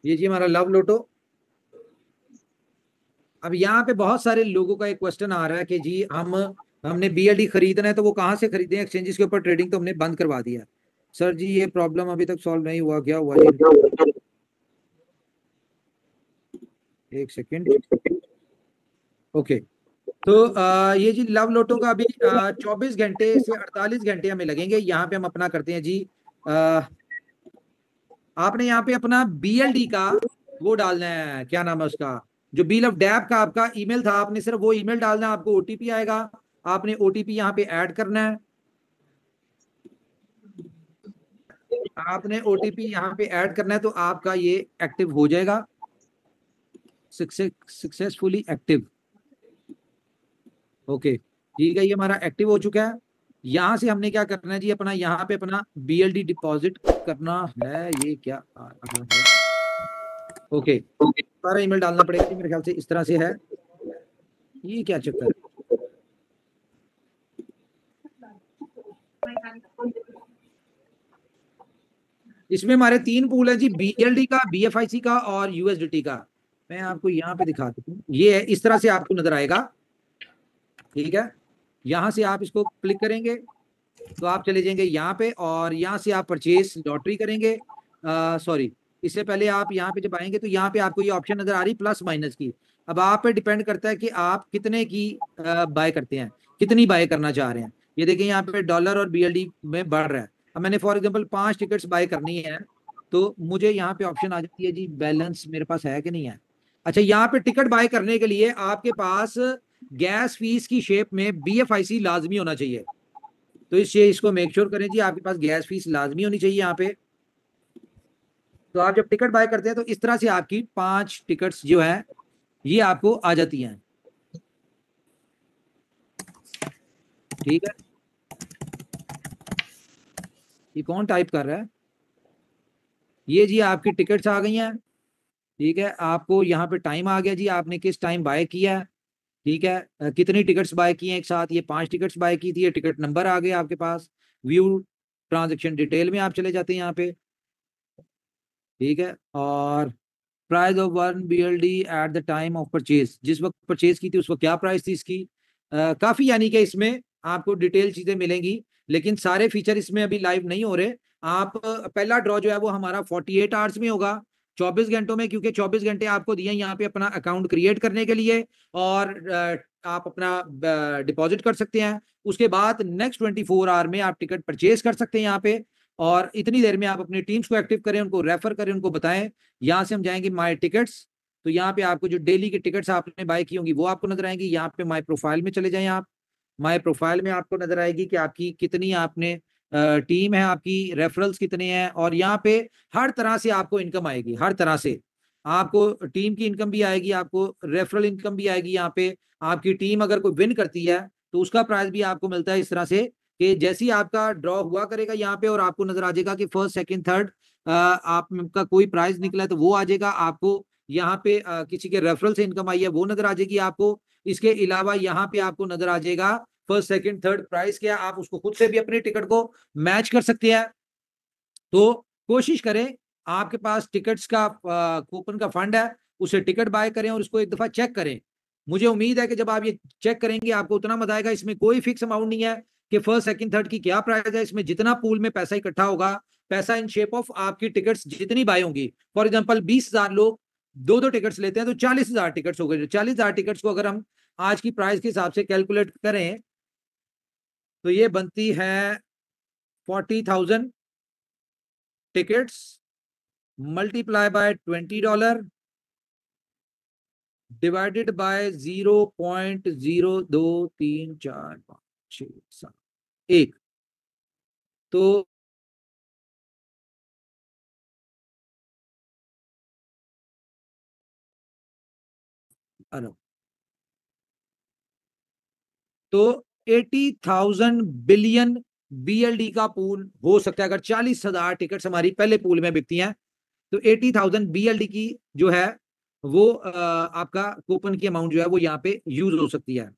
ये जी हमारा लव लोटो। अब यहाँ पे बहुत सारे लोगों का एक क्वेश्चन आ रहा है कि जी हमने बीएलडी खरीदना है तो वो कहाँ से खरीदें, एक्सचेंजेस के ऊपर ट्रेडिंग तो हमने बंद करवा दिया है। सर जी ये प्रॉब्लम अभी तक सॉल्व नहीं हुआ, क्या हुआ जी? एक सेकेंड। ओके। तो ये जी लव लोटो का अभी 24 घंटे से 48 घंटे हमें लगेंगे। यहाँ पे हम अपना करते हैं जी, आपने यहाँ पे अपना बीएलडी का वो डालना है, क्या नाम है उसका, जो बिल ऑफ डैप का आपका ईमेल था, आपने सिर्फ वो ईमेल डालना है, आपको ओटीपी आएगा, आपने ओटीपी यहाँ पे ऐड करना है। आपने ओटीपी यहाँ पे ऐड करना है तो आपका ये एक्टिव हो जाएगा, सक्सेसफुली एक्टिव। ओके ठीक है, ये हमारा एक्टिव हो चुका है। यहाँ से हमने क्या करना है जी, अपना यहाँ पे अपना बीएलडी डिपॉजिट करना है। ये क्या अगला है? ओके, सारा ईमेल डालना पड़ेगा जी, मेरे ख्याल से इस तरह से है। ये क्या चक्कर है? इसमें हमारे 3 पूल है जी, बीएलडी का, बीएफआईसी का और यूएसडीटी का। मैं आपको यहाँ पे दिखा देता हूँ, ये है, इस तरह से आपको नजर आएगा। ठीक है, यहाँ से आप इसको क्लिक करेंगे तो आप चले जाएंगे यहाँ पे, और यहाँ से आप परचेज लॉटरी करेंगे। सॉरी, इससे पहले आप यहाँ पे जब आएंगे तो यहाँ पे आपको ये ऑप्शन नजर आ रही प्लस माइनस की। अब आप पे डिपेंड करता है कि आप कितने की बाय करते हैं, कितनी बाय करना चाह रहे हैं। ये देखिए यहाँ पे डॉलर और बीएलडी में बढ़ रहा है। अब मैंने फॉर एग्जांपल 5 टिकट्स बाय करनी है तो मुझे यहाँ पे ऑप्शन आ जाती है जी, बैलेंस मेरे पास है कि नहीं है। अच्छा, यहाँ पे टिकट बाय करने के लिए आपके पास गैस फीस की शेप में बीएफआईसी लाजमी होना चाहिए। तो इसको मेक श्योर करें जी, आपके पास गैस फीस लाजमी होनी चाहिए यहाँ पे। तो आप जब टिकट बाय करते हैं तो इस तरह से आपकी 5 टिकट्स जो है ये आपको आ जाती हैं। ठीक है, ये कौन टाइप कर रहा है? ये जी आपकी टिकट्स आ गई हैं। ठीक है, आपको यहाँ पे टाइम आ गया जी, आपने किस टाइम बाय किया है। ठीक है, कितनी टिकट्स बाय की हैं एक साथ, ये 5 टिकट्स बाय की थी, ये टिकट नंबर आ गया आपके पास। व्यू ट्रांजेक्शन डिटेल में आप चले जाते हैं यहाँ पे। ठीक है, और price of one BLD at the time of purchase, जिस वक्त परचेज की थी उस वक्त क्या प्राइस थी इसकी। काफी यानी कि इसमें आपको डिटेल चीजें मिलेंगी, लेकिन सारे फीचर इसमें अभी लाइव नहीं हो रहे। आप पहला ड्रॉ जो है वो हमारा 48 आवर्स में होगा, 24 घंटों में, क्योंकि 24 घंटे आपको दिए यहाँ पे अपना अकाउंट क्रिएट करने के लिए, और आप अपना डिपॉजिट कर सकते हैं। उसके बाद नेक्स्ट 24 आवर में आप टिकट परचेज कर सकते हैं यहाँ पे, और इतनी देर में आप अपनी टीम्स को एक्टिव करें, उनको रेफर करें, उनको बताएं। यहाँ से हम जाएंगे माय टिकट्स, तो यहाँ पे आपको जो डेली की टिकट्स आपने बाय की होंगी वो आपको नजर आएंगी। यहाँ पे माय प्रोफाइल में चले जाएं आप, माय प्रोफाइल में आपको नजर आएगी कि आपकी कितनी आपने टीम है, आपकी रेफरल्स कितने हैं, और यहाँ पे हर तरह से आपको इनकम आएगी, हर तरह से आपको टीम की इनकम भी आएगी, आपको रेफरल इनकम भी आएगी। यहाँ पे आपकी टीम अगर कोई विन करती है तो उसका प्राइस भी आपको मिलता है, इस तरह से कि जैसे ही आपका ड्रॉ हुआ करेगा यहाँ पे, और आपको नजर आ जाएगा कि फर्स्ट सेकंड थर्ड आपका कोई प्राइस निकला है तो वो आ जाएगा आपको। यहाँ पे किसी के रेफरल से इनकम आई है वो नजर आ जाएगी आपको। इसके अलावा यहाँ पे आपको नजर आ जाएगा फर्स्ट सेकंड थर्ड प्राइस क्या, आप उसको खुद से भी अपने टिकट को मैच कर सकते हैं। तो कोशिश करें, आपके पास टिकट्स का कूपन का फंड है, उसे टिकट बाय करें और उसको एक दफा चेक करें। मुझे उम्मीद है कि जब आप ये चेक करेंगे आपको उतना मजा आएगा। इसमें कोई फिक्स अमाउंट नहीं है कि फर्स्ट सेकंड थर्ड की क्या प्राइस है, इसमें जितना पूल में पैसा इकट्ठा होगा, पैसा इन शेप ऑफ आपकी टिकट्स जितनी बाय होंगी। फॉर एग्जाम्पल 20,000 लोग दो टिकट्स लेते हैं तो 40,000 टिकट्स हो गए। 40,000 टिकट्स को अगर हम आज की प्राइस के हिसाब से कैलकुलेट करें तो ये बनती है 40,000 tickets multiply by $20 divided by 0.02345671। तो अरे, तो 80,000 बिलियन बीएलडी का पूल हो सकता है अगर 40,000 टिकट्स हमारी पहले पूल में बिकती हैं। तो 80,000 बीएलडी की जो है वो आपका कूपन की अमाउंट जो है वो यहाँ पे यूज हो सकती है।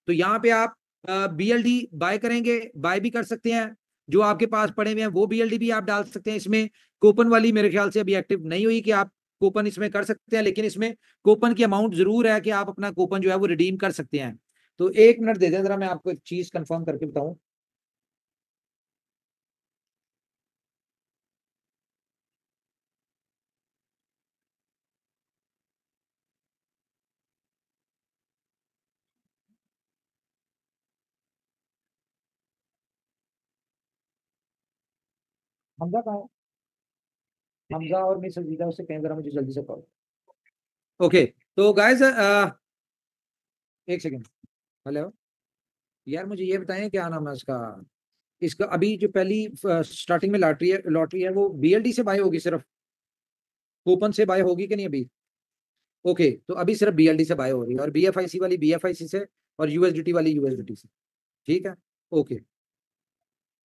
तो यहाँ पे आप बीएलडी बाय करेंगे, बाय भी कर सकते हैं, जो आपके पास पड़े हुए हैं वो बीएलडी भी आप डाल सकते हैं इसमें। कूपन वाली मेरे ख्याल से अभी एक्टिव नहीं हुई कि आप कूपन इसमें कर सकते हैं, लेकिन इसमें कूपन की अमाउंट जरूर है कि आप अपना कूपन जो है वो रिडीम कर सकते हैं। तो 1 मिनट दे दें जरा, मैं आपको एक चीज कंफर्म करके बताऊं। हमजा कहाँ है? हमजा और मिस अजीजा उससे कहें जरा मुझे जल्दी से कॉल। ओके, तो गाइस एक सेकेंड। हेलो, यार मुझे ये बताएं क्या नाम है इसका। इसका अभी जो पहली स्टार्टिंग में लॉटरी है वो बीएलडी से बाय होगी सिर्फ, कूपन से बाय होगी कि नहीं अभी? ओके, तो अभी सिर्फ बीएलडी से बाय हो रही है, और बीएफआईसी वाली बीएफआईसी से, और यूएसडीटी वाली यूएसडीटी से। ठीक है, ओके।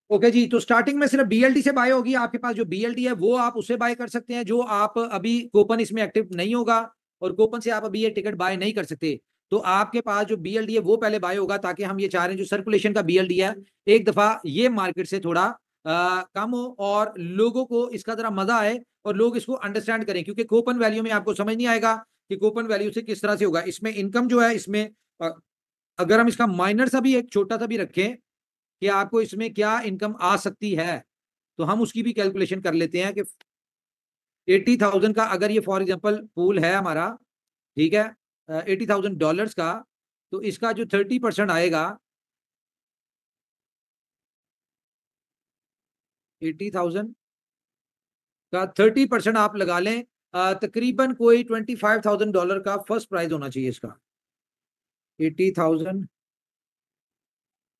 ओके जी, तो स्टार्टिंग में सिर्फ बीएलडी से बाय होगी। आपके पास जो बीएलडी है वो आप उससे बाय कर सकते हैं, जो आप अभी कूपन इसमें एक्टिव नहीं होगा, और कूपन से आप अभी ये टिकट बाय नहीं कर सकते। तो आपके पास जो बीएलडी है वो पहले बाय होगा, ताकि हम ये चाह रहे हैं जो सर्कुलेशन का बीएलडी है एक दफा ये मार्केट से थोड़ा कम हो, और लोगों को इसका जरा मजा आए, और लोग इसको अंडरस्टैंड करें, क्योंकि कूपन वैल्यू में आपको समझ नहीं आएगा कि कूपन वैल्यू से किस तरह से होगा। इसमें इनकम जो है इसमें अगर हम इसका माइनर सा भी एक छोटा सा भी रखें कि आपको इसमें क्या इनकम आ सकती है, तो हम उसकी भी कैलकुलेशन कर लेते हैं कि 80,000 का अगर ये फॉर एग्जांपल पूल है हमारा, ठीक है, $80,000 का, तो इसका जो 30% आएगा, 80,000 का 30% आप लगा लें, तकरीबन कोई $25,000 का फर्स्ट प्राइज होना चाहिए इसका। 80,000,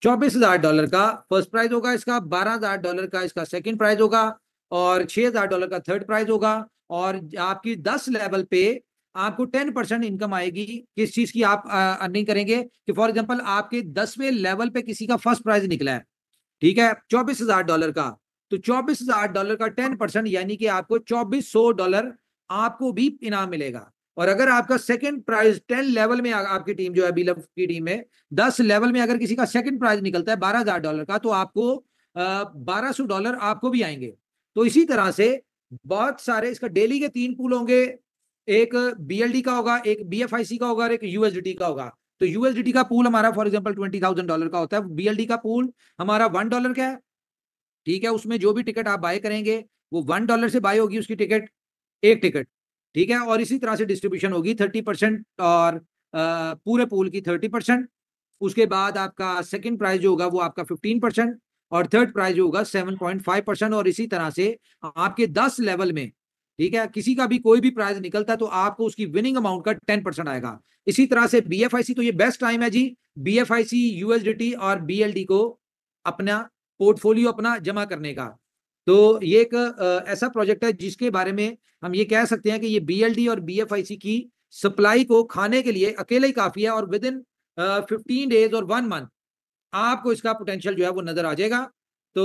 $24,000 का फर्स्ट प्राइज होगा इसका, $12,000 का इसका सेकंड प्राइज होगा, और $6,000 का थर्ड प्राइज होगा। और आपकी 10 लेवल पे आपको 10% इनकम आएगी। किस चीज की आप अर्निंग करेंगे कि फॉर एग्जांपल आपके 10वें लेवल पे किसी का फर्स्ट प्राइज निकला है, ठीक है, $24,000 का, तो $24,000 का 10%, यानी कि आपको $2,400 आपको भी इनाम मिलेगा। और अगर आपका सेकंड प्राइज 10 लेवल में, आपकी टीम जो है बी की टीम में 10 लेवल में अगर किसी का सेकंड प्राइज निकलता है $12,000 का, तो आपको $1,200 आपको भी आएंगे। तो इसी तरह से बहुत सारे, इसका डेली के 3 पूल होंगे, एक बीएलडी का होगा, एक बीएफआईसी का होगा, और एक यूएसडीटी का होगा। तो यूएसडीटी का पूल हमारा फॉर एग्जांपल $20,000 का होता है, बीएलडी का पूल हमारा $1 का है, ठीक है। उसमें जो भी टिकट आप बाय करेंगे वो $1 से बाय होगी उसकी टिकट, एक टिकट, ठीक है। और इसी तरह से डिस्ट्रीब्यूशन होगी 30%, और पूरे पूल की 30%। उसके बाद आपका सेकंड प्राइज जो होगा वो आपका 15%, और थर्ड प्राइज जो होगा 7.5%। और इसी तरह से आपके 10 लेवल में, ठीक है, किसी का भी कोई भी प्राइज निकलता है तो आपको उसकी विनिंग अमाउंट का 10% आएगा। इसी तरह से बीएफआईसी, तो ये बेस्ट टाइम है जी बीएफआईसी, यूएसडीटी और बीएलडी को अपना पोर्टफोलियो अपना जमा करने का। तो ये एक ऐसा प्रोजेक्ट है जिसके बारे में हम ये कह सकते हैं कि ये बीएलडी और बीएफआईसी की सप्लाई को खाने के लिए अकेले ही काफी है, और विद इन 15 डेज और 1 मंथ आपको इसका पोटेंशियल जो है वो नजर आ जाएगा। तो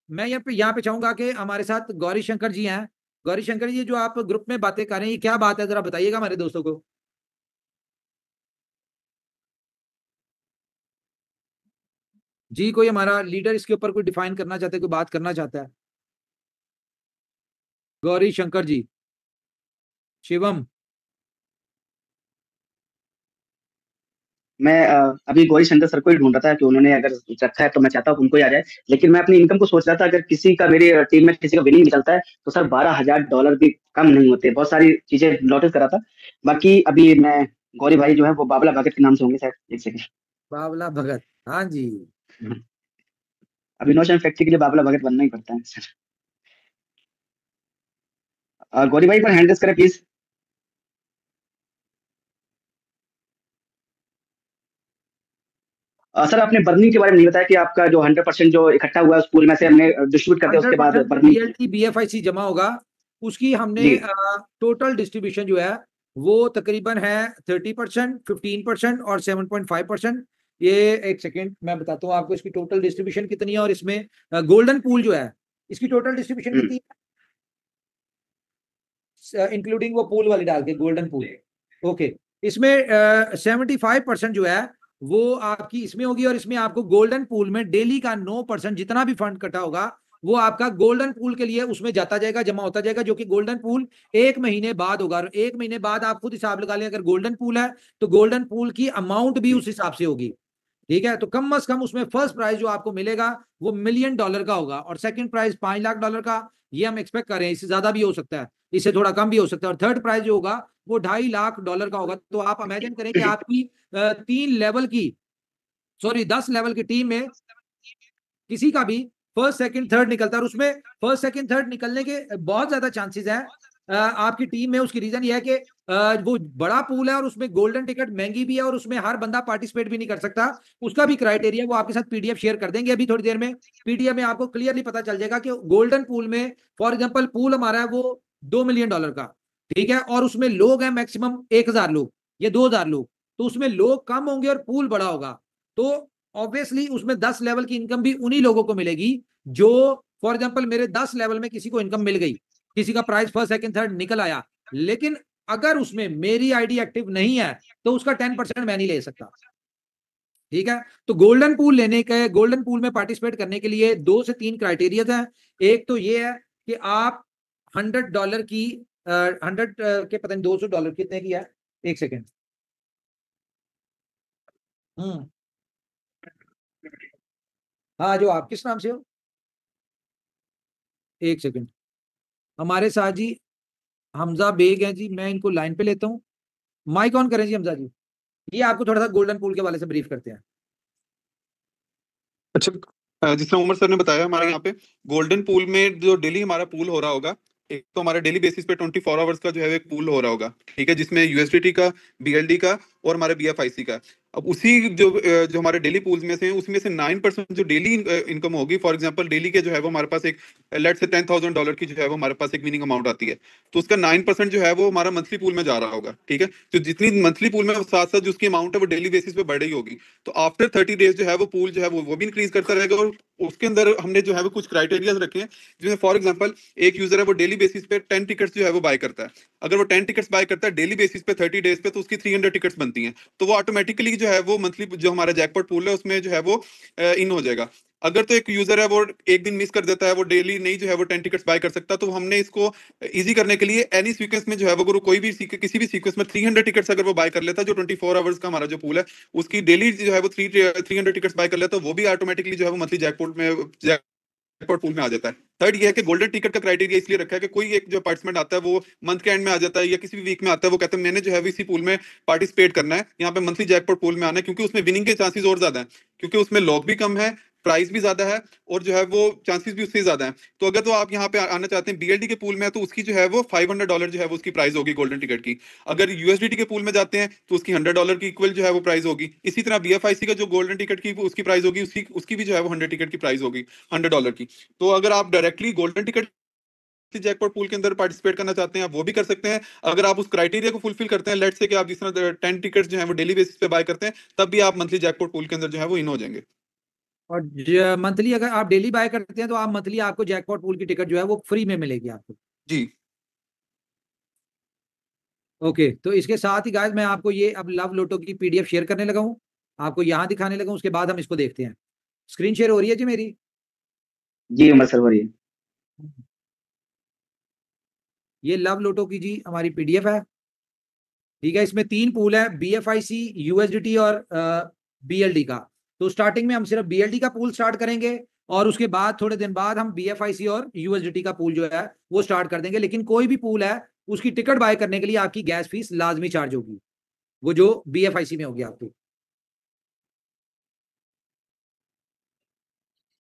मैं यहाँ पे चाहूंगा कि हमारे साथ गौरी शंकर जी हैं। गौरी शंकर जी, जो आप ग्रुप में बातें कर रहे हैं, ये क्या बात है, जरा बताइएगा हमारे दोस्तों को। जी, कोई हमारा लीडर इसके ऊपर कोई डिफाइन करना चाहता है, कोई बात करना चाहता है? गौरी शंकर जी, शिवम। मैं अभी गौरी शंकर सर को ही ढूंढ रहा था कि उन्होंने अगर रखा है तो मैं चाहता हूँ उनको ही आ जाए। लेकिन मैं अपनी इनकम को सोच रहा था, अगर किसी का, मेरी टीम में किसी का विनिंग निकलता है तो सर $12,000 भी कम नहीं होते। बहुत सारी चीजें नोटिस करा था। बाकी अभी मैं, गौरी भाई जो है वो बाबला भगत के नाम से होंगे शायद, एक सेकंड। बावला भगत, हाँ जी। अभी नौशन फैक्ट्री के लिए बाबला भगत बनना ही पड़ता है सर। गौरी भाई पर हैंड रेस करें प्लीज। सर आपने बर्निंग के बारे में नहीं बताया कि आपका जो 100% जो इकट्ठा हुआ है स्कूल में से हमने डिस्ट्रीब्यूट करते हैं, उसके बाद 100% बर्निंग। बीएलटी बीएफआईसी जमा होगा, उसकी हमने जी। टोटल डिस्ट्रीब्यूशन जो है वो तकरीबन है 30%, 15% और 7.5%। ये एक सेकेंड मैं बताता हूँ आपको इसकी टोटल डिस्ट्रीब्यूशन कितनी है, और इसमें गोल्डन पूल जो है इसकी टोटल डिस्ट्रीब्यूशन हम्म। कितनी है, इंक्लूडिंग वो पूल वाली डाल के गोल्डन पूल। ओके, इसमें 75% जो है वो आपकी इसमें होगी, और इसमें आपको गोल्डन पूल में डेली का 9% जितना भी फंड कटा होगा वो आपका गोल्डन पूल के लिए उसमें जाता जाएगा, जमा होता जाएगा, जो कि गोल्डन पूल 1 महीने बाद होगा। 1 महीने बाद आप खुद हिसाब लगा लें, अगर गोल्डन पूल है तो गोल्डन पूल की अमाउंट भी उस हिसाब से होगी। ठीक है, तो कम से कम उसमें फर्स्ट प्राइज जो आपको मिलेगा वो $1 मिलियन का होगा, और सेकंड प्राइज $5 लाख का ये हम एक्सपेक्ट कर रहे हैं। इससे ज्यादा भी हो सकता है, इससे थोड़ा कम भी हो सकता है, और थर्ड प्राइज जो होगा वो $2.5 लाख का होगा। तो आप इमेजिन करें कि आपकी 3 लेवल की, सॉरी 10 लेवल की टीम में किसी का भी फर्स्ट सेकंड थर्ड निकलता है, और उसमें फर्स्ट सेकंड थर्ड निकलने के बहुत ज्यादा चांसेस हैं आपकी टीम में। उसकी रीजन यह है कि वो बड़ा पूल है, और उसमें गोल्डन टिकट महंगी भी है, और उसमें हर बंदा पार्टिसिपेट भी नहीं कर सकता। उसका भी क्राइटेरिया वो आपके साथ पीडीएफ शेयर कर देंगे अभी थोड़ी देर में। पीडीएफ में आपको क्लियरली पता चल जाएगा कि गोल्डन पूल में फॉर एग्जाम्पल पूल हमारा है वो $2 मिलियन का, ठीक है, और उसमें लोग हैं मैक्सिमम 1,000 लोग या 2,000 लोग, तो उसमें लोग कम होंगे और पूल बड़ा होगा, तो ऑब्वियसली उसमें 10 लेवल की इनकम भी उन्हीं लोगों को मिलेगी जो, फॉर एग्जांपल मेरे 10 लेवल में किसी को इनकम मिल गई, किसी का प्राइस फर्स्ट सेकंड थर्ड निकल आया, लेकिन अगर उसमें मेरी आईडी एक्टिव नहीं है तो उसका 10% मैं नहीं ले सकता। ठीक है, तो गोल्डन पूल लेने के, गोल्डन पूल में पार्टिसिपेट करने के लिए 2 से 3 क्राइटेरिया है। एक तो ये है कि आप $100 की 100 के पता नहीं $200 कितने की है, एक सेकेंड। हम्म, हाँ, जो आप किस नाम से हो, एक सेकेंड। हमारे साथ जी हमजा बेग हैं जी, मैं इनको लाइन पे लेता हूँ। माइक ऑन करें जी हमजा जी, ये आपको थोड़ा सा गोल्डन पूल के वाले से ब्रीफ करते हैं। अच्छा। जिस तरह उमर सर ने बताया, हमारे यहाँ पे गोल्डन पूल में जो डेली हमारा पूल हो रहा होगा, एक तो हमारा डेली बेसिस पे 24 आवर्स का जो है एक पूल हो रहा होगा, ठीक है, जिसमें यूएसडीटी का, बीएलडी का और हमारे बीएफआईसी का। अब उसी जो हमारे डेली पूल्स में से हैं, उसमें से 9% जो डेली इनकम होगी, फॉर एग्जांपल डेली के जो है वो हमारे पास एक लेट से $10,000 की जो है वो हमारे पास एक विनिंग अमाउंट आती है, तो उसका 9% जो है वो हमारा मंथली पूल में जा रहा होगा, ठीक है। तो जितनी मंथली पूल में साथ साथ जो उसकी अमाउंट है वो डेली बेसिस पे बढ़ रही होगी, तो आफ्टर 30 डेज जो है वो पूल जो है वो भी इंक्रीज करता रहेगा। और उसके अंदर हमने जो है वो कुछ क्राइटेरियाज रखे हैं, जिसमें फॉर एग्जांपल एक यूजर है वो डेली बेसिस पे 10 टिकट्स जो है वो बाय करता है। अगर वो 10 टिकट्स बाय करता है डेली बेसिस पे 30 डेज पे, तो उसकी 300 टिकट्स बनती हैं, तो वो ऑटोमेटिकली जो है वो मंथली जो हमारा जैकपॉट पूल है उसमें जो है वो इन हो जाएगा। अगर तो एक यूजर है वो एक दिन मिस कर देता है, वो डेली नहीं जो है वो 10 टिकट्स बाय कर सकता, तो हमने इसको इजी करने के लिए एनी सीक्वेंस में जो है वो अगर कोई भी किसी भी सीक्वेंस में 300 टिकट्स अगर वो बाय कर लेता है, जो 24 आवर्स का हमारा जो पूल है उसकी डेली जो है वो 300 टिकट्स बाय कर लेता है, तो वो भी ऑटोमेटिकली जो है वो मंथली जैकपॉट पूल में आ जाता है। थर्ड ये है कि गोल्डन टिकट का क्राइटेरिया इसलिए रखा है कि कोई एक जो पार्टिसिपेंट आता है वो मंथ के एंड में आ जाता है या किसी भी वीक में आता है, वो कहते हैं मैंने जो है इसी पूल में पार्टिसिपेट करना है, यहाँ पे मंथली जैकपॉट पूल में आना है, क्योंकि उसमें विनिंग के चांसेस और ज्यादा है, क्योंकि उसमें लॉक भी कम है, प्राइस भी ज्यादा है, और जो है वो चांसेस भी उससे ज्यादा है। तो अगर तो आप यहाँ पे आना चाहते हैं बीएलडी के पूल में, तो उसकी जो है वो $500 जो है वो उसकी प्राइस होगी गोल्डन टिकट की। अगर यूएसडीटी के पूल में जाते हैं तो उसकी $100 की इक्वल जो है वो प्राइस होगी। इसी तरह बीएफआईसी का जो गोल्डन टिकट की उसकी प्राइस होगी, उसकी उसकी भी जो है वो 100 टिकट की प्राइस होगी, $100 की। तो अगर आप directly golden ticket jackpot pool के अंदर पार्टिसिपेट करना चाहते हैं, आप वो भी कर सकते हैं। अगर आप उस क्राइटेरिया को फुलफिल करते हैं, लेट से कि आप जिस तरह 10 टिकट्स जो है वो डेली बेसिस पे बाय करते हैं, तब भी आप मंथली जैकपॉट पूल के अंदर जो है वो इन हो जाएंगे। और मंथली अगर आप डेली बाय करते हैं तो आप मंथली आपको जैकपॉट पूल की टिकट जो है वो फ्री में मिलेगी आपको। जी। ओके, तो इसके साथ ही गाइस मैं आपको ये अब लव लोटो की पीडीएफ शेयर करने लगा हूँ, आपको यहाँ दिखाने लगा हूँ, उसके बाद हम इसको देखते हैं। स्क्रीन शेयर हो रही है जी मेरी? जी उमर सर, बोलिए। ये लव लोटो की जी हमारी पीडीएफ है, ठीक है। इसमें 3 पूल है, बीएफआईसी, यूएसडीटी और बीएलडी का। तो स्टार्टिंग में हम सिर्फ बीएलडी का पूल स्टार्ट करेंगे, और उसके बाद थोड़े दिन बाद हम बीएफआईसी और यूएसडीटी का पूल जो है वो स्टार्ट कर देंगे। लेकिन कोई भी पूल है उसकी टिकट बाय करने के लिए आपकी गैस फीस लाजमी चार्ज होगी, वो जो बीएफआईसी में होगी आपकी।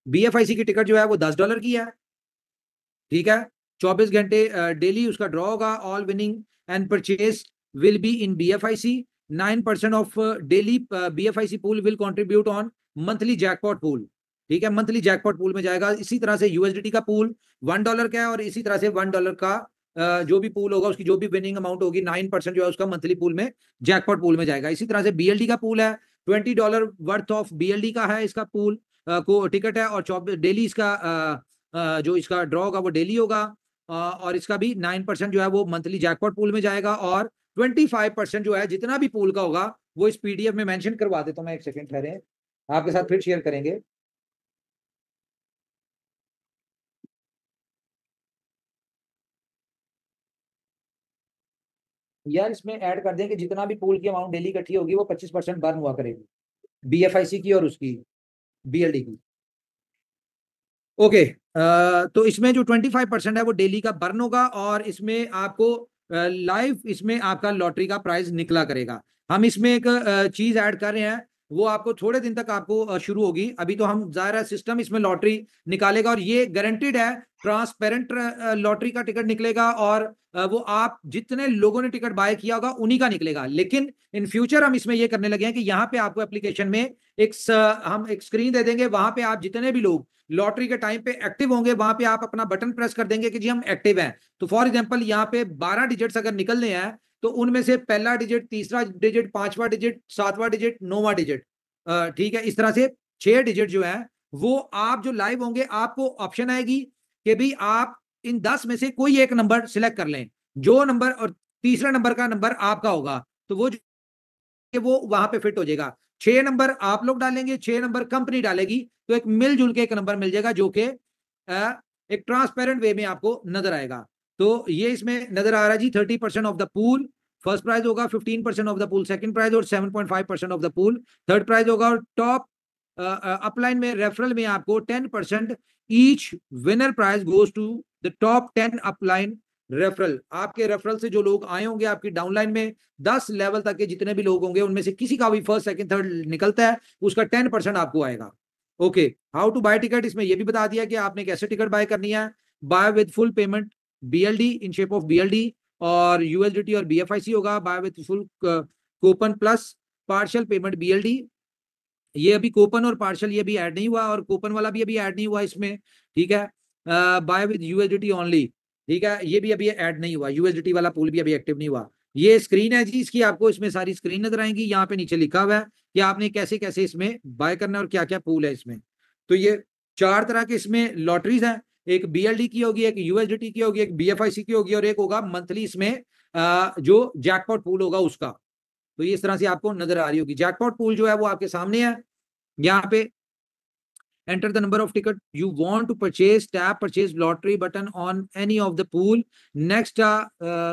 बीएफआईसी की टिकट जो है वो $10 की है, ठीक है। 24 घंटे डेली उसका ड्रॉ होगा। All winning and purchase will be in BFIC. 9% of daily BFIC pool will contribute on monthly jackpot pool, ठीक है, मंथली जैकपॉट पूल में जाएगा। इसी तरह से यूएसडीटी का पूल $1 का है, और इसी तरह से $1 का जो भी पूल होगा उसकी जो भी विनिंग अमाउंट होगी 9% जो है उसका मंथली पूल में, जैकपॉट पूल में जाएगा। इसी तरह से बीएलडी का पूल है, $20 वर्थ ऑफ बीएलडी का है इसका पूल को टिकट है, और डेली इसका जो इसका ड्रॉ होगा वो डेली होगा, और इसका भी 9% जो है वो मंथली जैकपॉट पूल में जाएगा, और 25% जो है जितना भी पूल का होगा वो इस पीडीएफ में मेंशन करवा देता हूं मैं, एक सेकंड ठहरे, आपके साथ फिर शेयर करेंगे। यार इसमें ऐड कर दें कि जितना भी पूल की अमाउंट डेली इकट्ठी होगी वो 25% बर्न हुआ करेगी, BFIC की और उसकी BLD की। ओके, तो इसमें जो 25% है वो डेली का बर्न होगा और इसमें आपको लाइव इसमें आपका लॉटरी का प्राइस निकला करेगा। हम इसमें एक चीज ऐड कर रहे हैं, वो आपको थोड़े दिन तक आपको शुरू होगी। अभी तो हम ज़ाहिर सिस्टम इसमें लॉटरी निकालेगा और ये गारंटीड है, ट्रांसपेरेंट लॉटरी का टिकट निकलेगा और वो आप जितने लोगों ने टिकट बाय किया होगा उन्हीं का निकलेगा। लेकिन इन फ्यूचर हम इसमें ये करने लगे हैं कि यहाँ पे आपको एप्लीकेशन में हम एक स्क्रीन दे देंगे, वहां पे आप जितने भी लोग लॉटरी के टाइम पे एक्टिव होंगे वहां पे आप अपना बटन प्रेस कर देंगे कि जी हम एक्टिव हैं। तो फॉर एग्जांपल यहाँ पे 12 डिजिट्स अगर निकलने हैं तो उनमें से पहला डिजिट, तीसरा डिजिट, पांचवा डिजिट, सातवां डिजिट, नौवां डिजिट, ठीक है, इस तरह से 6 डिजिट जो है वो आप जो लाइव होंगे आपको ऑप्शन आएगी कि भी आप इन 10 में से कोई एक नंबर सिलेक्ट कर लें, जो नंबर और तीसरा नंबर का नंबर आपका होगा तो वो वहां पे फिट हो जाएगा। 6 नंबर आप लोग डालेंगे, 6 नंबर कंपनी डालेगी, तो एक मिलजुल के एक नंबर मिल जाएगा जो कि एक ट्रांसपेरेंट वे में आपको नजर आएगा। तो ये इसमें नजर आ रहा है जी 30% off the pool first prize होगा, 15% off the pool second prize और 7.5% off the pool third prize होगा। और टॉप अपलाइन में रेफरल में आपको 10% each winner prize goes to the top 10 upline referral. आपके रेफरल से जो लोग आए होंगे आपकी डाउनलाइन में 10 लेवल तक के जितने भी लोग होंगे उनमें से किसी का भी फर्स्ट सेकंड थर्ड निकलता है उसका 10% आपको आएगा। Okay, how to buy ticket, इसमें ये भी बता दिया कि आपने कैसे टिकट बाय करनी है। Buy with full payment BLD in shape of BLD और USDT और BFIC होगा। Buy with full coupon plus partial payment BLD। ये अभी कूपन और पार्शियल ये भी ऐड नहीं हुआ और कूपन वाला भी अभी ऐड नहीं हुआ इसमें, ठीक है। बाय विद USDT ओनली, ठीक है, ये भी अभी ऐड नहीं हुआ, USDT वाला पूल भी अभी एक्टिव नहीं हुआ। ये स्क्रीन है जी इसकी, आपको इसमें सारी स्क्रीन नजर आएंगी। यहाँ पे नीचे लिखा हुआ है कि आपने कैसे कैसे इसमें बाय करना है और क्या क्या पूल है इसमें। तो ये 4 तरह के इसमें लॉटरीज हैं, एक BLD की होगी, एक USDT की होगी, एक BFIC की होगी और एक होगा मंथली इसमें जो जैकपॉट पूल होगा उसका। तो ये इस तरह से आपको नजर आ रही होगी। जैकपॉट पूल जो है वो आपके सामने है, यहाँ पे enter the number of ticket you want to purchase, tap purchase lottery button on any of the pool. Next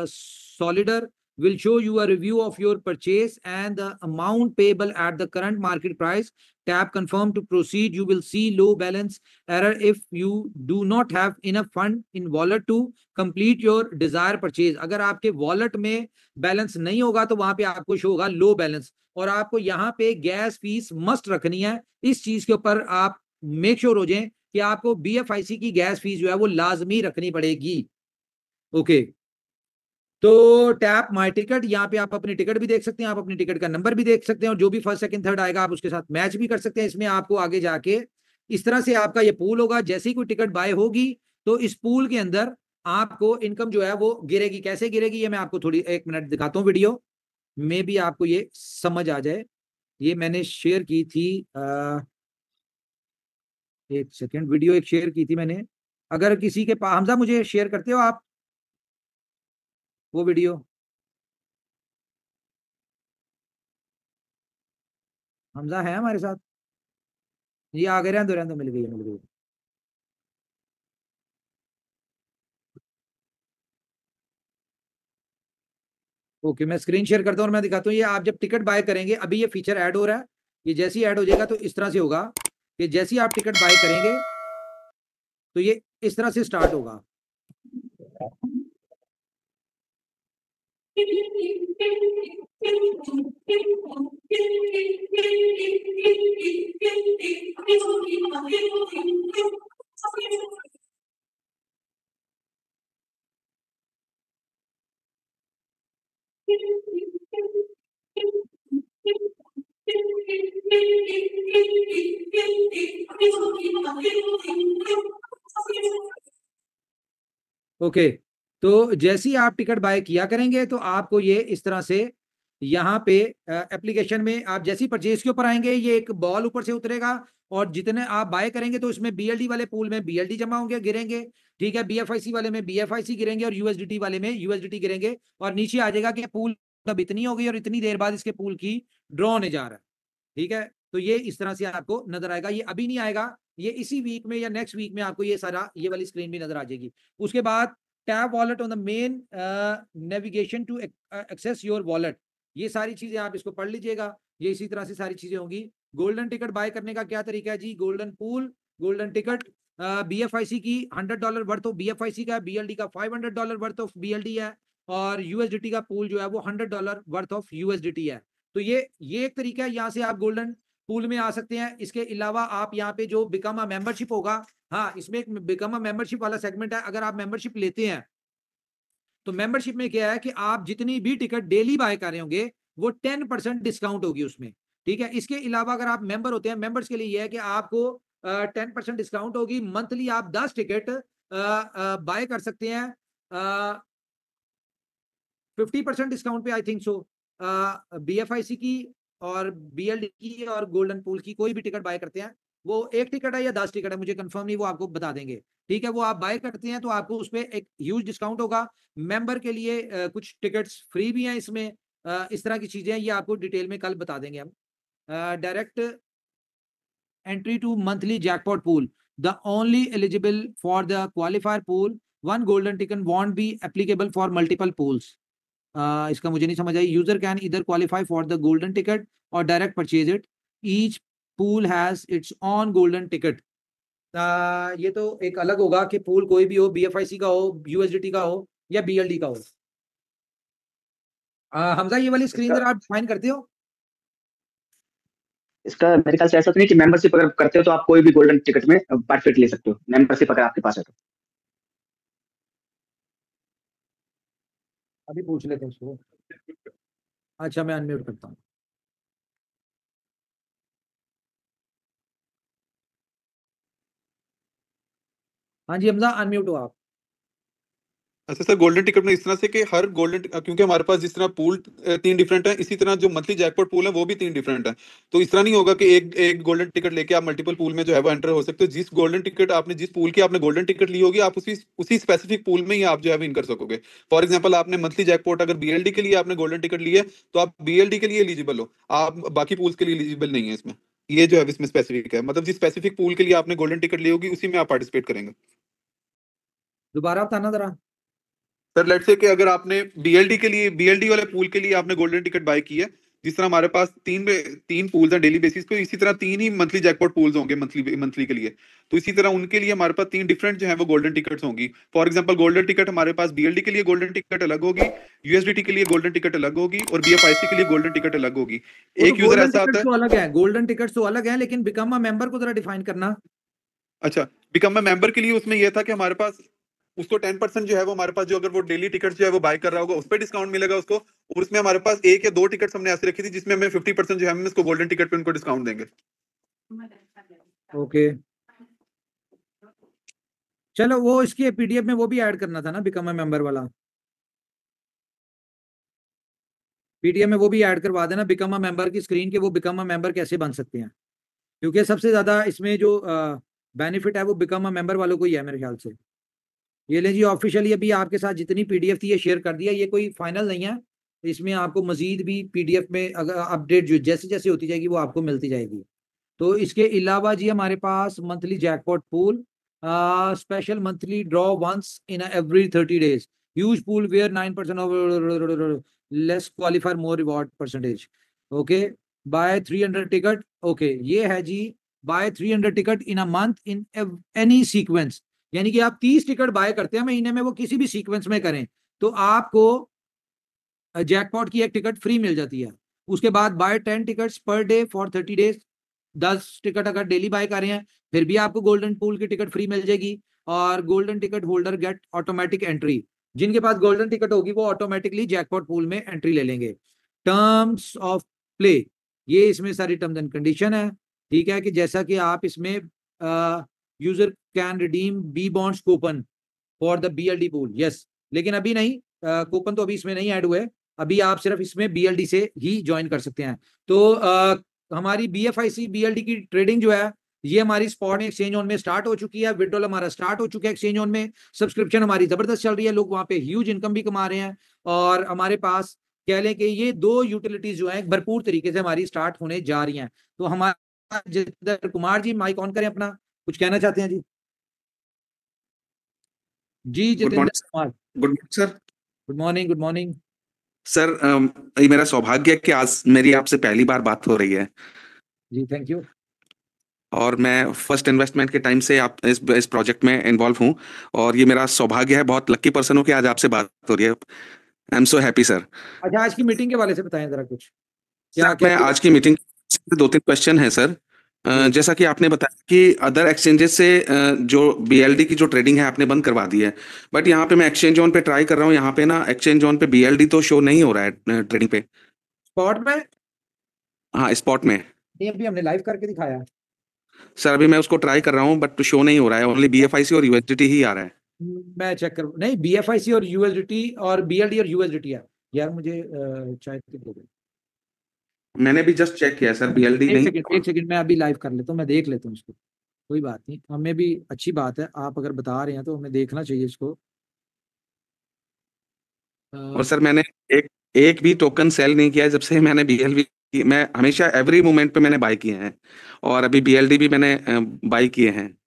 solider will show you a review of your purchase and the amount payable at the current market price. Tap confirm to proceed. You will see low balance error if you do not have enough fund in wallet to complete your desired purchase. अगर आपके wallet में balance नहीं होगा तो वहां पे आपको show होगा लो बैलेंस और आपको यहाँ पे गैस फीस मस्ट रखनी है। इस चीज के ऊपर आप मेक श्योर हो जाए कि आपको BFIC की गैस फीस जो है वो लाजमी रखनी पड़ेगी। ओके, तो टैप माय टिकट, यहाँ पे आप अपनी टिकट भी देख सकते हैं, आप अपनी टिकट का नंबर भी देख सकते हैं और जो भी फर्स्ट सेकंड थर्ड आएगा आप उसके साथ मैच भी कर सकते हैं। इसमें आपको आगे जाके इस तरह से आपका ये पूल होगा, जैसे ही कोई टिकट बाय होगी तो इस पूल के अंदर आपको इनकम जो है वो गिरेगी। कैसे गिरेगी ये मैं आपको थोड़ी 1 मिनट दिखाता हूँ, वीडियो में भी आपको ये समझ आ जाए। ये मैंने शेयर की थी, एक सेकेंड, वीडियो एक शेयर की थी मैंने। अगर किसी के पास, हमजा मुझे शेयर करते हो आप वो वीडियो? हमजा है हमारे साथ? ये आ गए, रहने दो मिल गई मिल गई। ओके, मैं स्क्रीन शेयर करता हूँ और मैं दिखाता हूँ। ये आप जब टिकट बाय करेंगे, अभी ये फीचर ऐड हो रहा है, ये जैसे ही ऐड हो जाएगा तो इस तरह से होगा कि जैसे ही आप टिकट बाय करेंगे तो ये इस तरह से स्टार्ट होगा। ओके, तो जैसे ही आप टिकट बाय किया करेंगे तो आपको ये इस तरह से यहाँ पे एप्लीकेशन में आप जैसी परचेज के ऊपर आएंगे ये एक बॉल ऊपर से उतरेगा और जितने आप बाय करेंगे तो इसमें BLD वाले पूल में BLD जमा होंगे, गिरेंगे, ठीक है, BFIC वाले में BFIC गिरेंगे और USDT वाले में USDT गिरेंगे और नीचे आ जाएगा कि पूल अब इतनी हो गई और इतनी देर बाद इसके पूल की ड्रॉ होने जा रहा है, ठीक है। तो ये इस तरह से आपको नजर आएगा, ये अभी नहीं आएगा, ये इसी वीक में या नेक्स्ट वीक में आपको ये सारा ये वाली स्क्रीन भी नजर आ जाएगी। उसके बाद tap wallet on the main navigation to access your wallet. ये सारी चीजें आप इसको पढ़ लीजिएगा, ये इसी तरह से सारी चीजें होंगी। गोल्डन टिकट बाय करने का क्या तरीका है जी? Golden pool, golden ticket, BFIC की $100 वर्थ ऑफ BFIC का, BLD का $500 वर्थ ऑफ BLD है, और USDT का पूल जो है वो $100 वर्थ ऑफ USDT है। तो ये एक तरीका है, यहाँ से आप गोल्डन पूल में आ सकते हैं। इसके अलावा आप यहाँ पे जो बिकम अ मेंबरशिप होगा, हाँ इसमें एक बिकम अ मेंबरशिप वाला सेगमेंट है। अगर आप मेंबरशिप लेते हैं तो मेंबरशिप में क्या है कि आप जितनी भी टिकट डेली बाय कर रहे होंगे वो 10% डिस्काउंट होगी उसमें, ठीक है। इसके अलावा अगर आप मेंबर होते हैं, मेंबर्स के लिए यह है कि आपको 10% डिस्काउंट होगी। मंथली आप 10 टिकट बाय कर सकते हैं 50% डिस्काउंट पे, आई थिंक सो। BFIC की और BLD की और गोल्डन पूल की कोई भी टिकट बाय करते हैं, वो एक टिकट है या 10 टिकट है मुझे कंफर्म नहीं, वो आपको बता देंगे, ठीक है। वो आप बाय करते हैं तो आपको उस पर एक ह्यूज डिस्काउंट होगा। मेंबर के लिए कुछ टिकट्स फ्री भी हैं इसमें, इस तरह की चीजें ये आपको डिटेल में कल बता देंगे हम। Direct entry to monthly jackpot pool, the only eligible for the qualifier pool, one golden ticket won't be applicable for multiple pools। इसका मुझे नहीं समझ आई। यूजर कैन इधर qualify for the golden ticket और direct purchase it, each pool has its on golden ticket. ये तो एक अलग होगा कि पूल कोई भी हो, BFIC का हो, USDT का हो या BLD का हो। हमजा ये वाली स्क्रीन जरा आप डिफाइन करते हो? इसका मेरे ख्याल से ऐसा तो नहीं कि मेंबरशिप अगर करते हो तो आप कोई भी गोल्डन टिकट में परफेक्ट ले सकते हो, मेंबरशिप अगर आपके पास है तो। अभी पूछ लेते हैं उसको। अच्छा मैं अनम्यूट करता हूँ। हाँ जी हमजा अनम्यूट हो आप। अच्छा सर, गोल्डन टिकट में इस तरह से कि हर गोल्डन, क्योंकि हमारे पास जिस तरह पूल 3 डिफरेंट है, इसी तरह जो मंथली जैकपॉट पूल है वो भी 3 डिफरेंट है। तो इस तरह नहीं होगा कि एक गोल्डन टिकट लेके आप मल्टीपल पूल में जो है वो एंटर हो सकते हो। जिस गोल्डन टिकट आपने, जिस पूल की आपने गोल्डन टिकट ली होगी, आप उसी स्पेसिफिक पूल में ही आप जो है इन कर सकोगे। फॉर एग्जाम्पल, आपने मंथली जैकपॉट अगर BLD के लिए आपने गोल्डन टिकट ली है तो आप BLD के लिए एलिजिबल हो, आप बाकी पूल्स के लिए एलिजिबल नहीं है इसमें। ये जो है इसमें स्पेसिफिक है, मतलब जिस स्पेसिफिक पूल के लिए आपने गोल्डन टिकट ली होगी उसी में आप पार्टिसिपेट करेंगे। दोबारा बताना जरा। सर लेट्स से कि अगर आपने BLD के लिए, BLD वाले पूल के लिए आपने गोल्डन टिकट बाय की है, जिस तरह हमारे पास तीन पूल्स हैं डेली बेसिस पे, इसी तरह 3 ही मंथली जैकपॉट पूल्स होंगे मंथली के लिए। तो इसी तरह उनके लिए हमारे पास 3 डिफरेंट जो है वो गोल्डन टिकट्स होंगी। फॉर एग्जांपल, गोल्डन टिकट हमारे पास BLD के लिए गोल्डन टिकट अलग होगी, USDT के लिए गोल्डन टिकट अलग होगी, और BFIC के लिए गोल्डन टिकट अलग होगी। वो तो एक यूजर गोल्डन ऐसा टिकट आता है। तो अलग है, गोल्डन टिकट तो अलग है, लेकिन बिकम अ मेंबर को जरा डिफाइन करना। अच्छा, बिकम अ मेंबर के लिए उसमें यह था कि हमारे पास उसको 10% जो है वो हमारे पास, जो अगर वो डेली टिकट जो है वो बाय कर रहा होगा उस पर डिस्काउंट मिलेगा उसको। और उसमें हमारे पास 1 या 2 टिकट हमने ऐसे रखी थी जिसमें हमें 50% जो है हम इसको गोल्डन टिकट पे उनको डिस्काउंट देंगे। ओके चलो, वो इसकी PDF में वो भी ऐड करना था ना, बिकम अ मेंबर वाला। PDF में वो भी ऐड करवा देना, बिकम अ मेंबर की स्क्रीन के, वो बिकम अ मेंबर कैसे बन सकते हैं, क्योंकि सबसे ज्यादा इसमें जो बेनिफिट है वो बिकम अ मेंबर वालों को ही है मेरे ख्याल से। ये ले जी, ऑफिशियली अभी आपके साथ जितनी PDF थी ये शेयर कर दिया, ये कोई फाइनल नहीं है। इसमें आपको मजीद भी PDF में अगर अपडेट जो जैसे जैसे होती जाएगी वो आपको मिलती जाएगी। तो इसके अलावा जी हमारे पास monthly jackpot pool, special monthly draw once in every 30 days, huge pool where 9% of less qualifier more reward percentage. Okay, buy 300 ticket. Okay, ये है जी, buy 300 ticket in a month in any sequence, यानी कि आप 30 ticket bye करते हैं महीने में, वो किसी भी सीक्वेंस में करें तो आपको जैकपॉट की एक टिकट फ्री मिल जाती है। उसके बाद buy 10 tickets per day for 30 days, 10 ticket अगर डेली बाय कर रहे हैं फिर भी आपको गोल्डन पूल की टिकट फ्री मिल जाएगी। और golden ticket holder get automatic entry, जिनके पास गोल्डन टिकट होगी वो ऑटोमेटिकली जैकपॉट पूल में एंट्री ले लेंगे। टर्म्स ऑफ प्ले, ये इसमें सारी टर्म्स एंड कंडीशन है, ठीक है। कि जैसा कि आप इसमें user can redeem B bonds coupon for the BLD pool, yes, लेकिन अभी नहीं, कूपन तो अभी इसमें नहीं ऐड हुए। अभी आप सिर्फ इसमें BLD से ही ज्वाइन कर सकते हैं। तो हमारी BFIC BLD की ट्रेडिंग जो है ये हमारी स्पॉट एक्सचेंज ऑन में स्टार्ट हो चुकी है, विड्रॉल हमारा स्टार्ट हो चुका है एक्सचेंज ऑन में, सब्सक्रिप्शन हमारी जबरदस्त चल रही है, लोग वहां पे ह्यूज इनकम भी कमा रहे हैं। और हमारे पास कह लें कि ये 2 यूटिलिटीज जो है भरपूर तरीके से हमारी स्टार्ट होने जा रही हैं। तो हमारा जितेंद्र कुमार जी माइक ऑन करें अपना, कुछ कहना चाहते हैं जी? जी good Jitendra morning. Kumar, good morning sir. Good morning, good morning. Sir ये मेरा सौभाग्य है कि आज मेरी आपसे पहली बार बात हो रही है, जी थैंक यू। और मैं फर्स्ट इन्वेस्टमेंट के टाइम से आप इस प्रोजेक्ट में इन्वॉल्व हूँ, और ये मेरा सौभाग्य है, बहुत लकी पर्सन हूँ कि आज आपसे बात हो रही है। I am so happy sir. अच्छा, आज की मीटिंग के बारे से बताएं जरा कुछ, क्या सर क्या मैं आज की मीटिंग दो तीन क्वेश्चन है सर। जी। जैसा कि आपने बताया कि अदर एक्सचेंजेस से जो बीएलडी की जो ट्रेडिंग है आपने बंद करवा दी है, बट यहाँ पे मैं एक्सचेंज ऑन पे ट्राई कर रहा हूँ, यहाँ पे ना एक्सचेंज ऑन पे बीएलडी तो शो नहीं हो रहा है ट्रेडिंग पे। स्पॉट में हाँ स्पॉट में। नहीं, अभी हमने लाइव करके दिखाया। सर अभी मैं उसको ट्राई कर रहा हूँ बट शो नहीं हो रहा है, ओनली बीएफआईसी और यूएसडीटी ही आ रहा है। मैं चेक कर, नहीं बीएफआईसी और यूएसडीटी और बीएलडी और यूएसडीटी है यार, मुझे शायद दे दो। मैंने भी जस्ट चेक किया सर, बीएलडी नहीं। एक सेकंड, मैं अभी लाइव कर लेता हूँ, मैं देख लेता हूँ इसको, कोई बात नहीं, हमें भी अच्छी बात है, आप अगर बता रहे हैं तो हमें देखना चाहिए इसको। और सर मैंने एक एक भी टोकन सेल नहीं किया है जब से मैंने बीएलडी, मैं हमेशा एवरी मोमेंट पे मैंने बाय किए हैं, और अभी बीएलडी भी मैंने बाय किए हैं।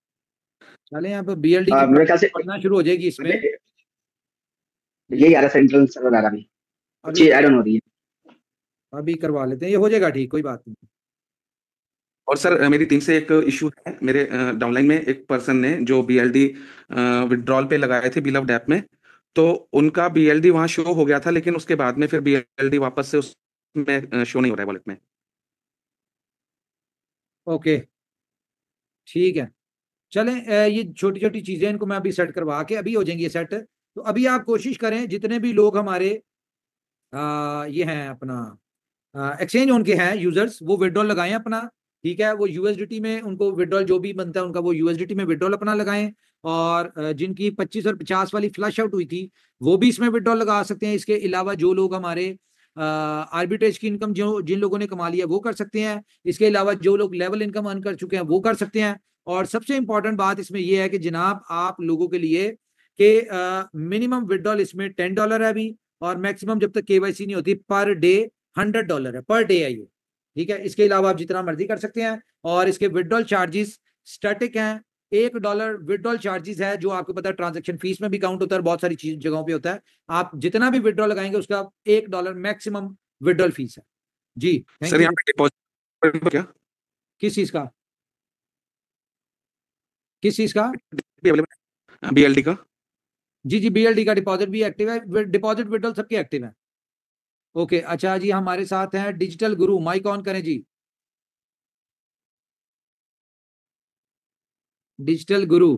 चले यहाँ पे बीएलडी की मेरे ख्याल से पढ़ना शुरू हो जाएगी इसमें। यही आ रहा है सेंट्रल सर्वर आ रहा है, अभी चीज ऐड ऑन हो रही है। अभी करवा लेते हैं, ये हो जाएगा ठीक, कोई बात नहीं। और सर मेरी टीम से एक इशू है, मेरे डाउनलाइन में एक पर्सन ने जो बीएलडी विड्रॉल पे लगाए थे बिलव्ड ऐप में, तो उनका बीएलडी वहां शो हो गया था, लेकिन उसके बाद में फिर बीएलडी वापस से उसमें शो नहीं हो रहा है वॉलेट में। ओके ठीक है, चलें ये छोटी छोटी चीजें इनको मैं अभी सेट करवा के अभी हो जाएंगी ये सेट। तो अभी आप कोशिश करें, जितने भी लोग हमारे ये हैं अपना एक्सचेंज उनके हैं यूजर्स, वो विड्रॉल लगाएं अपना, ठीक है, वो यूएसडीटी में उनको विड्रॉल जो भी बनता है उनका वो यूएसडीटी में विड्रॉल अपना लगाएं, और जिनकी 25 और 50 वाली फ्लश आउट हुई थी वो भी इसमें विड्रॉल लगा सकते हैं। इसके अलावा जो लोग हमारे आर्बिट्रेज की इनकम जो जिन लोगों ने कमा लिया वो कर सकते हैं। इसके अलावा जो लोग लेवल इनकम अर्न कर चुके हैं वो कर सकते हैं। और सबसे इंपॉर्टेंट बात इसमें यह है कि जनाब आप लोगों के लिए कि मिनिमम विड्रॉल इसमें $10 है अभी, और मैक्सिमम जब तक केवाईसी नहीं होती पर डे $100 है, पर डे है ये, ठीक है। इसके अलावा आप जितना मर्जी कर सकते हैं, और इसके विड्रॉल चार्जेस स्टैटिक हैं। $1 विड्रॉल चार्जेस है, जो आपको पता है ट्रांजेक्शन फीस में भी काउंट होता है, बहुत सारी चीज जगहों पे होता है। आप जितना भी विड्रॉल लगाएंगे उसका $1 मैक्सिमम विड्रॉल फीस है। जी थैंक सर यू। यहाँ पे डिपॉजिट क्या किस चीज का, किस चीज का? बीएलडी का? जी जी, बीएलडी का डिपॉजिट भी एक्टिव है, डिपॉजिट विड्रॉल सबके एक्टिव है। ओके अच्छा जी, हमारे साथ हैं डिजिटल गुरु, माइक ऑन करें जी। डिजिटल गुरु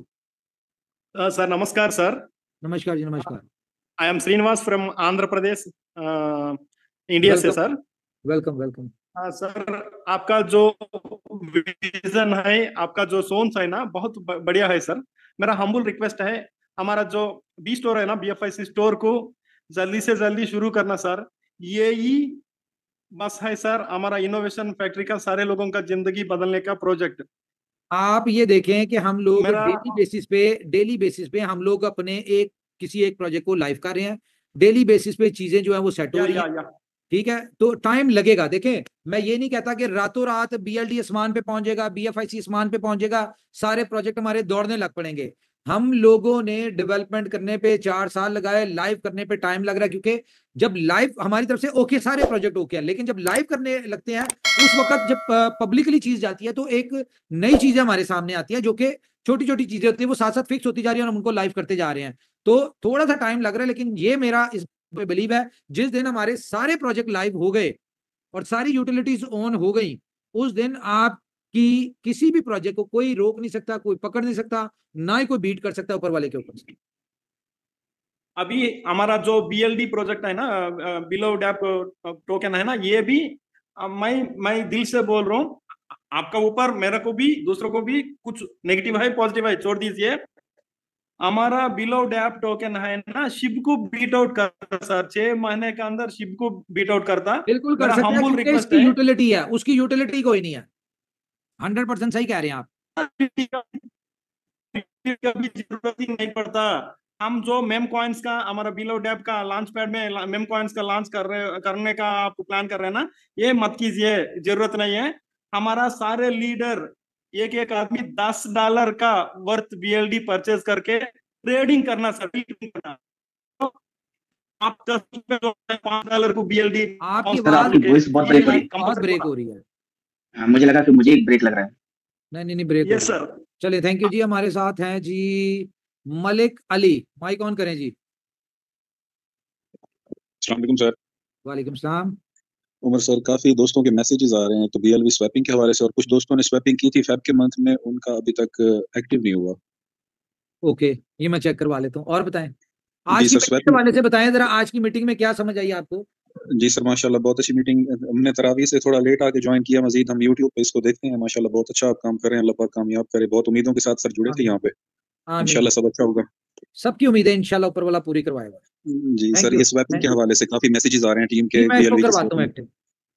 सर नमस्कार सर। नमस्कार जी, नमस्कार। I am Srinivas from Andhra Pradesh, India से सर। Welcome welcome. सर आपका जो विजन है, आपका जो सोच है ना, बहुत बढ़िया है सर। मेरा हम्बल रिक्वेस्ट है, हमारा जो बी स्टोर है ना, बीएफआईसी स्टोर को जल्दी से जल्दी शुरू करना सर। यही बस है सर हमारा इनोवेशन फैक्ट्री का, सारे लोगों का जिंदगी बदलने का प्रोजेक्ट। आप ये देखें कि हम लोग मेरा डेली बेसिस पे हम लोग अपने किसी एक प्रोजेक्ट को लाइव कर रहे हैं। डेली बेसिस पे चीजें जो है वो सेट हो रही है, ठीक है। तो टाइम लगेगा, देखें मैं ये नहीं कहता कि रातों रात बीएलडी आसमान पे पहुंचेगा, बीएफआईसी आसमान पे पहुंचेगा, सारे प्रोजेक्ट हमारे दौड़ने लग पड़ेंगे। हम लोगों ने डेवलपमेंट करने पे 4 साल लगाए, लाइव करने पे टाइम लग रहा है, क्योंकि जब लाइव हमारी तरफ से ओके सारे प्रोजेक्ट ओके है, लेकिन जब लाइव करने लगते हैं उस वक्त जब पब्लिकली चीज जाती है तो एक नई चीजें हमारे सामने आती है, जो कि छोटी छोटी चीजें होती है, वो साथ साथ फिक्स होती जा रही है और हम उनको लाइव करते जा रहे हैं। तो थोड़ा सा टाइम लग रहा है, लेकिन ये मेरा इस पे बिलीव है, जिस दिन हमारे सारे प्रोजेक्ट लाइव हो गए और सारी यूटिलिटीज ऑन हो गई, उस दिन आपकी किसी भी प्रोजेक्ट को कोई रोक नहीं सकता, कोई पकड़ नहीं सकता, ना ही कोई बीट कर सकता ऊपर वाले के ऊपर से। अभी हमारा जो बीएलडी प्रोजेक्ट है ना, बिलो डैप टोकन है ना, ये भी मैं दिल से बोल रहा हूँ, आपका ऊपर मेरे को भी दूसरों को भी कुछ नेगेटिव है पॉजिटिव है छोड़ दीजिए। हमारा बिलो डैप टोकन है ना, शिप को बीट आउट करता सर, 6 महीने के अंदर शिप को बीट आउट करता। बिल्कुल कर सकते हैं, क्योंकि इसकी यूटिलिटी है, उसकी यूटिलिटी कोई नहीं है। 100% सही कह रहे हैं आप। कभी जरूरत ही नहीं पड़ता। हम जो मेम कॉइन्स का, हमारा बिलो डैप का लॉन्च पैड में मेम कॉइन्स का लॉन्च करने का आप प्लान कर रहे हैं ना, ये मत कीजिए, जरूरत नहीं है। हमारा सारे लीडर एक एक आदमी $10 का वर्थ बीएलडी परचेज करके ट्रेडिंग करना सर, ट्रेडिंग करना। तो आप $5 को BLD आपकी सर आपकी वॉइस बहुत ब्रेक हो रही है। बहुत ब्रेक हो रही है। हाँ, मुझे लगा कि मुझे एक ब्रेक लग रहा है। नहीं ब्रेक हो यस रही है। सर। चलिए थैंक यू जी। हमारे साथ हैं जी मलिक अली, माइक ऑन करें जी। अस्सलाम वालेकुम सर। वालेकुम सलाम। उमर सर, काफी दोस्तों के मैसेजेस आ रहे हैं तो BLV स्वैपिंग के हवाले से, और कुछ दोस्तों ने स्वैपिंग की थी फेब के मंथ में, उनका अभी तक एक्टिव नहीं हुआ। ओके, ये मैं चेक करवा लेता हूँ। और बताएं आज जी की सर, मीटिंग के स्वैपिंग। हवाले से बताएं जरा, आज की मीटिंग में क्या समझ आई आपको? जी सर, माशाल्लाह बहुत अच्छी मीटिंग। हमने तरावी से थोड़ा लेट आके ज्वाइन किया, मजीद हम यूट्यूब पे इसको देखते हैं। माशाल्लाह बहुत अच्छा आप काम कर रहे हैं, अल्लाह पाक कामयाब करे। बहुत उम्मीदों के साथ सर जुड़े थे यहाँ पे, आमीन। इंशाल्लाह सब अच्छा होगा। सबकी उम्मीद है इंशाल्लाह ऊपर वाला पूरी करवाएगा। जी Thank सर, you. ये स्वैपिंग के हवाले से काफी मैसेजेस आ रहे हैं टीम के मैं इसको BLV के करवाता हूँ स्वैपिंग। एक्टिव।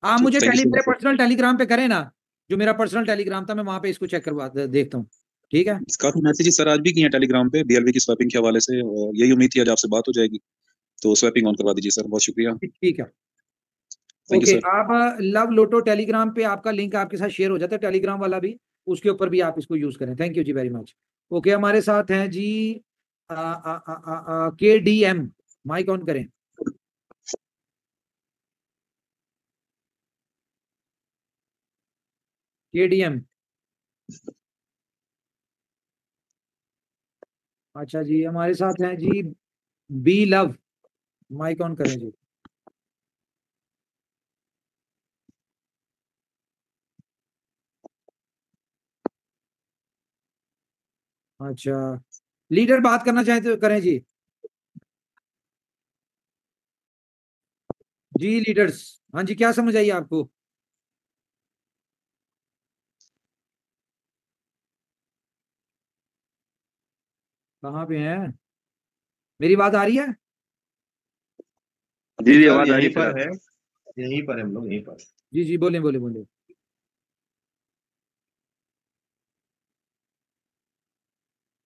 आप मुझे थैंक यू सो मेरे मच सर। पर्सनल टेलीग्राम पे करें ना, जो मेरा पर्सनल टेलीग्राम था, मैं वहां पे इसको चेक करवा देखता हूँ। ठीक है, काफी मैसेजेस सर आज भी किए हैं टेलीग्राम पे BLV की स्वैपिंग के हवाले से, और यही उम्मीद थी आज आपसे बात हो जाएगी, तो स्वैपिंग ऑन करवा दीजिए सर, बहुत शुक्रिया। ठीक है। Thank you okay, sir. आप लव लोटो टेलीग्राम पे आपका लिंक आपके साथ शेयर हो जाता है, टेलीग्राम वाला भी, उसके ऊपर भी आप इसको यूज करें। थैंक यू जी वेरी मच। ओके, हमारे साथ हैं जी KDM, माइक ऑन करें। KDM, अच्छा जी। हमारे साथ हैं जी बी लव, माइक ऑन करें जी। अच्छा, लीडर बात करना चाहे तो करें जी। जी लीडर्स, हाँ जी, क्या समझ आई आपको? कहाँ पे हैं? मेरी बात आ रही है? जी आवाज आ रही है। यहीं पर हम लोग, यहीं पर। जी जी, बोले बोले बोले।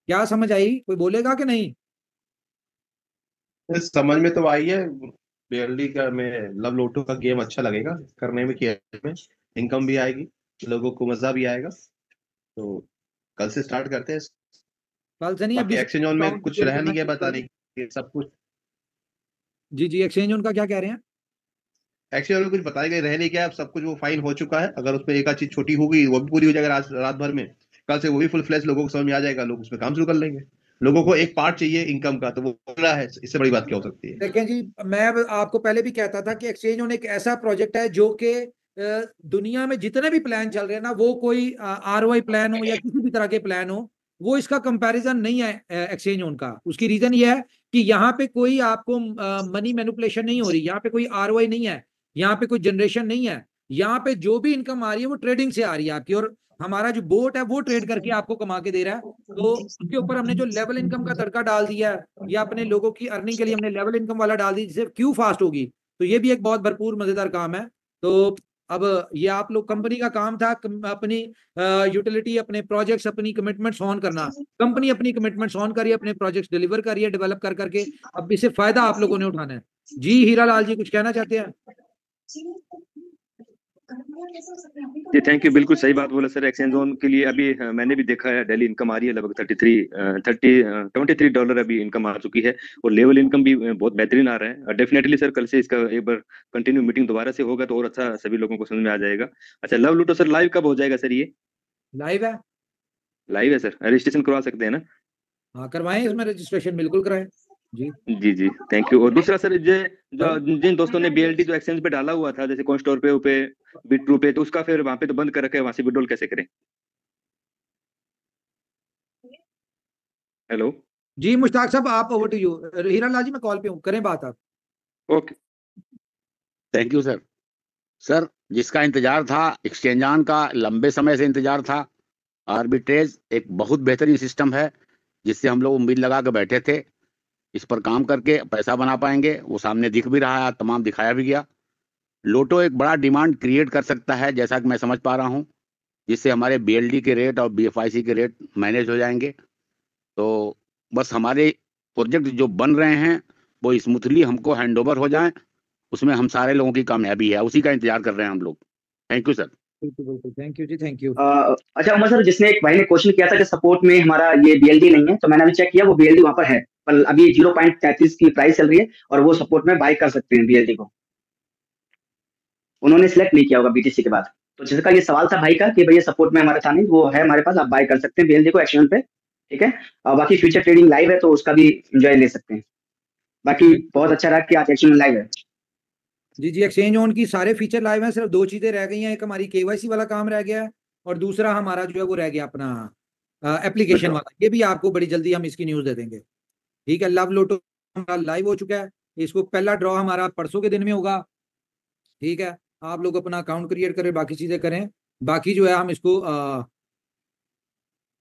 क्या समझ आई? कोई बोलेगा कि नहीं? समझ में तो आई है। BLD का में लव लोटो का गेम अच्छा लगेगा करने में, किया में इनकम भी आएगी, लोगों को मजा भी आएगा। तो कल से स्टार्ट करते हैं। कल से नहीं, बाकी अभी एक्सचेंज ऑन में अकाउंट कुछ डिटेल रह करना नहीं गया शुरू कर बताने दो। के सब कुछ। जी जी, एक्सचेंज उनका क्या कह रहे हैं? एक्सचेंज में कुछ बताया गया रह नहीं गया, अब सब कुछ वो फाइन हो चुका है। अगर उसमें एक आध चीज छोटी होगी वो भी पूरी हो जाएगा आज रात भर में। कल से वो भी फुल फ्लैश लोगों को समझ में आ जाएगा, लोग उसमें काम शुरू कर लेंगे। लोगों को एक पार्ट चाहिए इनकम का, तो वो मिल रहा है, इससे बड़ी बात क्या हो सकती है। देखें जी, मैं अब आपको पहले भी कहता था कि एक्सचेंज ऑन एक ऐसा प्रोजेक्ट है जो कि दुनिया में जितने भी प्लान चल रहे हैं ना, वो कोई ROI प्लान हो या किसी भी तरह के प्लान हो, वो इसका कंपैरिजन नहीं है एक्सचेंज ऑन का। उसकी रीजन ये है कि यहाँ पे कोई आपको मनी मैनिपुलेशन नहीं हो रही, यहाँ पे कोई ROI नहीं है, यहाँ पे कोई जनरेशन नहीं है। यहाँ पे जो भी इनकम आ रही है वो ट्रेडिंग से आ रही है आपकी, और हमारा जो बोट है वो ट्रेड करके आपको कमा के दे रहा है। तो उसके ऊपर हमने जो लेवल इनकम का तड़का डाल दिया है, या अपने लोगों की अर्निंग के लिए हमने लेवल इनकम वाला डाल दी, जिससे क्यू फास्ट होगी। तो ये भी एक बहुत भरपूर मजेदार काम है। तो अब ये आप लोग, कंपनी का काम था अपनी यूटिलिटी, अपने प्रोजेक्ट्स, अपनी कमिटमेंट्स ऑन करना। कंपनी अपनी कमिटमेंट्स ऑन करिए, अपने प्रोजेक्ट्स डिलीवर करिए, डेवलप कर करके। अब इससे फायदा आप लोगों ने उठाना है। जी हीरा लाल जी, कुछ कहना चाहते हैं? जी थैंक यू, बिल्कुल सही बात बोला सर। एक्सचेंज जोन के लिए अभी मैंने भी देखा है, डेली इनकम आ रही है लगभग $23 अभी इनकम आ चुकी है, और लेवल इनकम भी बहुत बेहतरीन आ रहा है। डेफिनेटली सर, कल से इसका एक बार कंटिन्यू मीटिंग दोबारा से होगा तो और अच्छा सभी लोगों को समझ में आ जाएगा। अच्छा, लव लूटो सर लाइव कब हो जाएगा सर? ये लाइव है? लाइव है सर, रजिस्ट्रेशन करवा सकते हैं ना? हाँ करवाएं, इसमें रजिस्ट्रेशन बिल्कुल कराएं जी। जी जी थैंक यू। और दूसरा सर, जो जिन दोस्तों ने BLD जो एक्सचेंज पे डाला हुआ था, जैसे कॉइनस्टोर पे बिट्रू पे, तो उसका फिर वहां पे तो बंद कर रखा है, वहां से विड्रॉल कैसे करें? हेलो जी मुश्ताक साहब, आप over to you. Hira Lal ji मैं कॉल पे हूँ, करें बात आप। Okay. Thank you sir. Sir, जिसका इंतजार था, एक्सचेंजान का लंबे समय से इंतजार था। आर्बिट्रेज एक बहुत बेहतरीन सिस्टम है, जिससे हम लोग उम्मीद लगा के बैठे थे इस पर काम करके पैसा बना पाएंगे। वो सामने दिख भी रहा है, तमाम दिखाया भी गया। लोटो एक बड़ा डिमांड क्रिएट कर सकता है, जैसा कि मैं समझ पा रहा हूँ, जिससे हमारे BLD के रेट और BFIC के रेट मैनेज हो जाएंगे। तो बस हमारे प्रोजेक्ट जो बन रहे हैं वो स्मूथली हमको हैंड ओवर हो जाए, उसमें हम सारे लोगों की कामयाबी है, उसी का इंतजार कर रहे हैं हम लोग। Thank you sir. बिल्कुल बिल्कुल, थैंक यू जी, थैंक यू। अच्छा उमर सर, जिसने एक भाई ने क्वेश्चन किया था कि सपोर्ट में हमारा ये BLD नहीं है, तो मैंने अभी चेक किया, वो BLD वहां पर है, पर अभी 0.33 की प्राइस चल रही है और वो सपोर्ट में बाय कर सकते हैं BLD को। उन्होंने सिलेक्ट नहीं किया होगा BTC के बाद। तो जिसका ये सवाल था भाई का कि भैया सपोर्ट में हमारा था नहीं, वो है हमारे पास, आप बाय कर सकते हैं BLD को एक्शन पे, ठीक है। और बाकी फ्यूचर ट्रेडिंग लाइव है, तो उसका भी एंजॉय ले सकते हैं। बाकी बहुत अच्छा रहा कि आज एक्शन लाइव है। जी जी, एक्सचेंज ऑन की सारे फीचर लाइव हैं, सिर्फ 2 चीजें रह गई हैं। एक हमारी KYC वाला काम रह गया है और दूसरा हमारा जो है वो रह गया अपना एप्लीकेशन वाला। ये भी आपको बड़ी जल्दी हम इसकी न्यूज दे देंगे, ठीक है। लव लोटो हमारा लाइव हो चुका है, इसको पहला ड्रॉ हमारा परसों के दिन में होगा, ठीक है। आप लोग अपना अकाउंट क्रिएट करें, बाकी चीजें करें, बाकी जो है हम इसको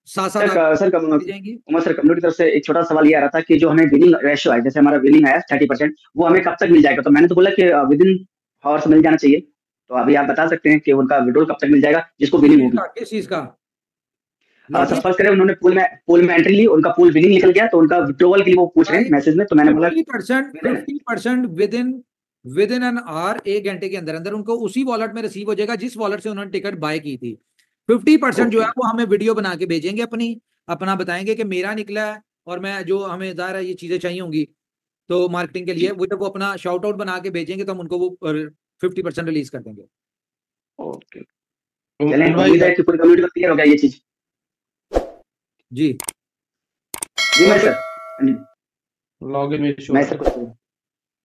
साथ साथ सर जाएंगी। उमर सर, कंपनी की तरफ से एक छोटा सवाल ये आ रहा था कि जो हमें विनिंग रेशियो है, जैसे हमारा विनिंग है 30%, वो हमें कब तक मिल जाएगा? तो मैंने तो बोला कि विद इन हॉर्स मिल जाना चाहिए, तो अभी आप बता सकते हैं कि उनका विड्रॉल कब तक मिल जाएगा जिसको विनिंग होगी? किस चीज का? सपोज करें उन्होंने पूल में एंट्री ली, उनका पूल विनिंग निकल गया, तो उनका विड्रॉल के लिए वो पूछ रहे हैं मैसेज में, तो मैंने बोला 50% विद इन एन आवर, 1 घंटे के अंदर अंदर उनको उसी वॉलेट में रिसीव हो जाएगा जिस वॉलेट से उन्होंने टिकट बाय की थी। 50% जो है वो हमें वीडियो बना के भेजेंगे, अपना बताएंगे कि मेरा निकला है, और मैं जो हमें ज़ाहिर है ये चीजें चाहिए होंगी तो मार्केटिंग के लिए, वो जब वो अपना शाउट आउट बना के भेजेंगे तो हम उनको वो 50% रिलीज कर देंगे। ओके, चलें, उम्मीद है कि पूरी कम्युनिटी को क्लियर हो गया ये चीज। जी जी मैं सर लॉगिन में मैं सर